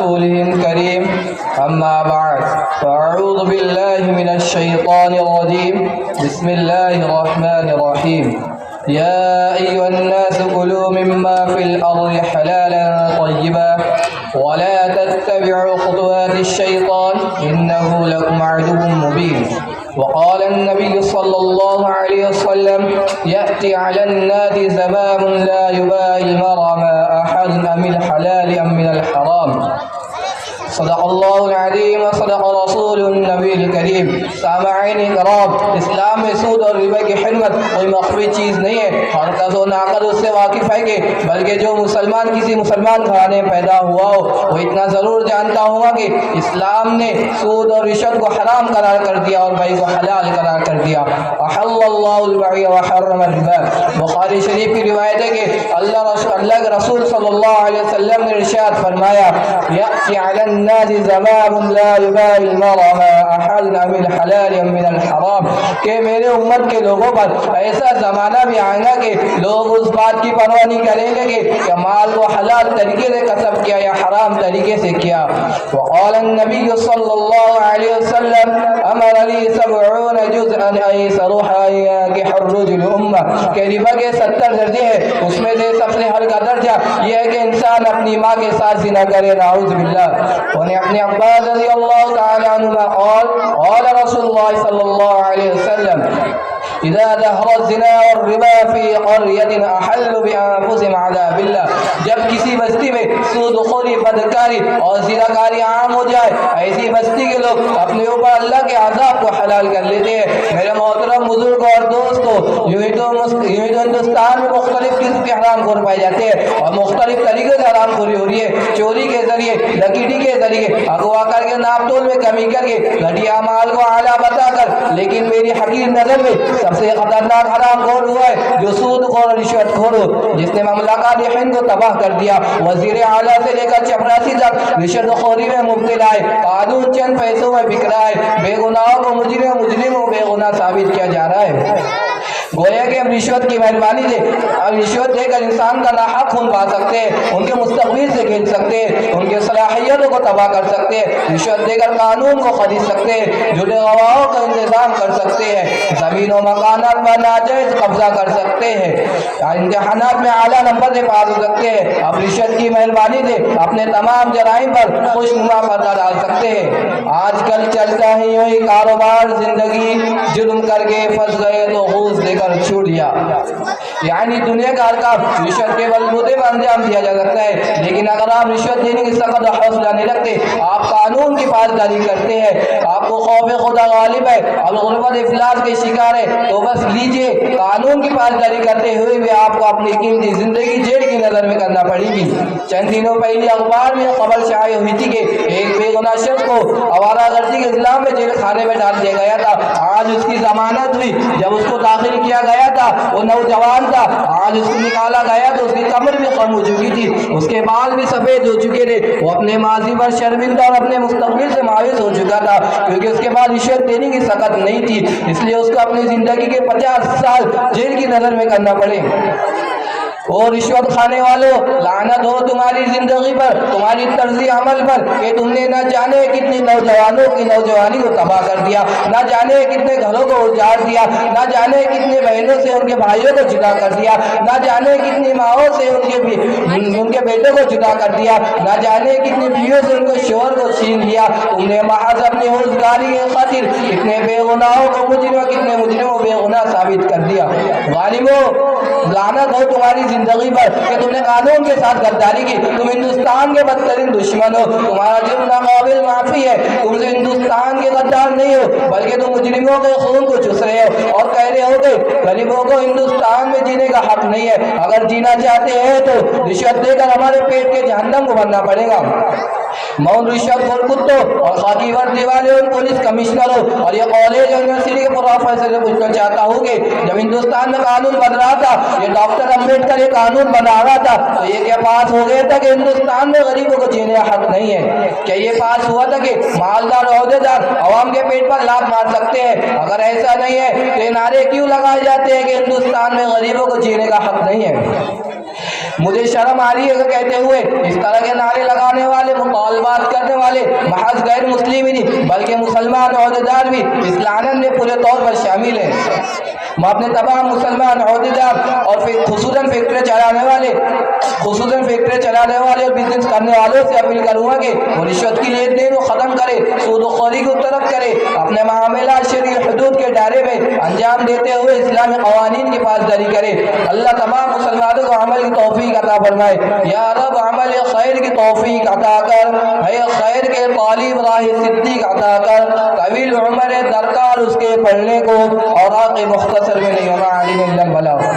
رسوله الكريم أما بعد فأعوذ بالله من الشيطان الرجيم بسم الله الرحمن الرحيم يا أيها الناس كلوا مما في الأرض حلالا طيبا ولا تتبعوا خطوات الشيطان إنه لكم عدو مبين. وقال النبي صلى الله عليه وسلم يأتي على الناس زمان لا يبالي المرء ما أحد أم الحلال أم من الحرام. صدق اللہ العظیم وصدق رسول النبی الکریم. سامعین کرام، اسلام میں سود اور ربا کی حرمت کوئی مخفی چیز نہیں ہے، ہر کس و ناقد اس سے واقف ہے کہ بلکہ جو مسلمان کسی مسلمان گھرانے میں پیدا ہوا ہو وہ اتنا ضرور جانتا ہوگا کہ اسلام نے سود اور رشوت کو حرام قرار کر دیا اور بیع کو حلال قرار کر دیا. احل اللہ البیع وحرم الربا. بخاری شریف کی روایت ہے کہ اللہ کے رسول صلی اللہ علیہ وسلم نے ارشاد فرمایا یأتی علی الناس زمان لا يبالي المرء ما أحل من الحلال من الحرام. کہ میرے امت کے لوگوں پر ایسا زمانہ بھی آئے گا کہ لوگ اس بات کی پرواہ نہیں کریں گے کہ مال کو حلال طریقے سے کسب کیا یا حرام طریقے سے کیا. وقال النبی صلی اللہ علیہ وسلم امر لی 70 جزءا ایسرها ينكح الرجل امه. کہ ربا کے 70 درجے ہیں، اس میں سے سب سے ہلکا درجہ یہ ہے کہ انسان اپنی ماں کے ساتھ زنا کرے، نعوذ باللہ. انہیں اپنے عباس رضی اللہ تعالی عنہما قال رسول اللہ صلی اللہ علیہ وسلم اذا ظهر الزنا والربا في قرية احلوا بانفسهم عذاب الله. جب کسی بستی میں سود خوری، بدکاری اور زناکاری عام ہو جائے، ایسی بستی کے لوگ اپنے اوپر اللہ کے عذاب کو حلال کر لیتے ہیں. میرے محترم بزرگ اور دوستو، یوں ہی تو ہندوستان میں مختلف قسم کے حرام خور پائے جاتے ہیں اور مختلف طریقے سے حرام خوری ہو رہی ہے. چوری کے ذریعے، ڈکیٹی کے ذریعے، اغوا کر کے ناپ تول میں کمی کر کے، گھٹیا مال کو اعلیٰ بتا کر. لیکن میری حقیر نظر میں سب سے خطرناک حرام خور ہوا ہے جو سود خور اور رشوت خور ہو، جس نے مملکت ہند کو تباہ کر دیا. وزیر اعلیٰ سے لے کر چپراسی تک رشوت خوری میں مبتلا ہے. قانون چند پیسوں میں بک رہا ہے. بے گناہوں کو مجرم و بے گناہ ثابت کیا جا رہا ہے. گویا کہ ہم رشوت کی مہربانی سے اب رشوت دے کر انسان کا ناحق خون پا سکتے ہیں، ان کے مستقبل سے کھیل سکتے ہیں، ان کے صلاحیتوں کو تباہ کر سکتے ہیں. رشوت دے کر قانون کو خرید سکتے ہیں، جھوٹے گواہوں کا انتظام کر سکتے ہیں، زمین و مکانات پر ناجائز قبضہ کر سکتے ہیں، امتحانات میں اعلیٰ نمبر سے پاس ہو سکتے ہیں. اب رشوت کی مہربانی سے اپنے تمام جرائم پر خوشنما پردہ ڈال سکتے ہیں. آج کل چلتا ہے یوں ہی کاروبار، زندگی جرم کر کے پھنس گئے تو گھوس دے کر چھوڑ دیا. یعنی دنیا کا ہر کام رشوت کے بلبوتے پر انجام دیا جا سکتا ہے. لیکن اگر آپ رشوت دینے کی سخت حوصلہ نہیں رکھتے، آپ قانون کی پاسداری کرتے ہیں، آپ کو خوف خدا غالب ہے، اب غربت افلاس کے شکار ہے، تو بس لیجئے. قانون کی پاسداری کرتے ہوئے بھی آپ کو اپنی قیمتی زندگی جیل کی نظر میں کرنا پڑے گی. چند دنوں پہلے اخبار میں خبر شائع ہوئی تھی کہ ایک بے گناہ شخص کو آوارہ گردی کے الزام میں جیل خانے میں ڈال دیا گیا تھا. آج اس کی ضمانت ہوئی. جب اس کو داخل کیا گیا تھا وہ نوجوان تھا، آج اس کو نکالا گیا تو اس کی کمر بھی خم ہو چکی تھی، اس کے بال بھی سفید ہو چکے تھے. وہ اپنے ماضی پر شرمندہ اور اپنے مستقبل سے مایوس ہو چکا تھا کیونکہ اس کے بعد رشوت دینے کی سخت نہیں تھی. اس لیے اس کو اپنی زندگی کے 50 سال جیل کی نظر میں کرنا پڑے. وہ رشوت کھانے والوں، لعنت ہو تمہاری زندگی پر، تمہاری طرز عمل پر کہ تم نے نہ جانے کتنے نوجوانوں کی نوجوانی کو تباہ کر دیا، نہ جانے کتنے گھروں کو اجاڑ دیا، نہ جانے کتنے بہنوں سے ان کے بھائیوں کو جدا کر دیا، نہ جانے کتنی ماؤں سے ان کے بیٹوں کو جدا کر دیا، نہ جانے کتنی بیویوں سے ان کو شوہر کو چھین لیا. تم نے محض اپنی ہوشیاری کی خاطر کتنے بے گناہوں کو کتنے مجرموں بے گناہ ثابت کر دیا. ظالموں، لعنت ہو تمہاری زندگی پر کہ تم نے قانون کے ساتھ غداری کی. تم ہندوستان کے بدترین دشمن ہو. تمہارا جرم ناقابل معافی ہے. تم سے ہندوستان کے غدار نہیں ہو بلکہ تم مجرموں کے خون کو چوس رہے ہو اور کہہ رہے ہو کہ غریبوں کو ہندوستان میں جینے کا حق نہیں ہے. اگر جینا چاہتے ہیں تو رشوت دے کر ہمارے پیٹ کے جہنم کو بھرنا پڑے گا. مون رشوت خور کتوں اور خاکی وردی والے اور پولیس کمشنروں اور یہ کالج اور یونیورسٹی کے پروفیسر سے پوچھنا چاہتا ہوں کہ جب ہندوستان میں قانون بن رہا تھا، یہ ڈاکٹر امبیڈکر یہ قانون بنا رہا تھا تو یہ کیا پاس ہو گیا تھا کہ ہندوستان میں غریبوں کو جینے کا حق نہیں ہے؟ کیا یہ پاس ہوا تھا کہ مالدار عہدیدار عوام کے پیٹ پر لات مار سکتے ہیں؟ اگر ایسا نہیں ہے تو یہ نعرے کیوں لگائے جاتے ہیں کہ ہندوستان میں غریبوں کو جینے کا حق نہیں ہے؟ مجھے شرم آ رہی ہے کہ کہتے ہوئے اس طرح کے نعرے لگانے والے، مطالبات کرنے والے محض غیر مسلم ہی نہیں بلکہ مسلمان عہدیدار بھی اس لعنت میں پورے طور پر شامل ہیں۔ میں اپنے تمام مسلمان عہدیدار اور خصوصاً فیکٹری چلانے والے اور بزنس کرنے والوں سے اپیل کروں گا کہ وہ رشوت کی لین دین کو ختم کرے، سود و خوری کو ترک کرے، اپنے معاملات شرعی حدود کے دائرے میں انجام دیتے ہوئے اسلامی قوانین کی پاسداری کرے۔ اللہ تمام مسلمانوں کو عمل کی توفیق عطا فرمائے۔ یا رب عمل خیر کی توفیق عطا کر، اے خیر کے طالب راہ صدیق عطا کر، طویل عمر درکار اس کے پڑھنے کو، اور آخر مختصر میں نہیں ہونا عالم البلاغ۔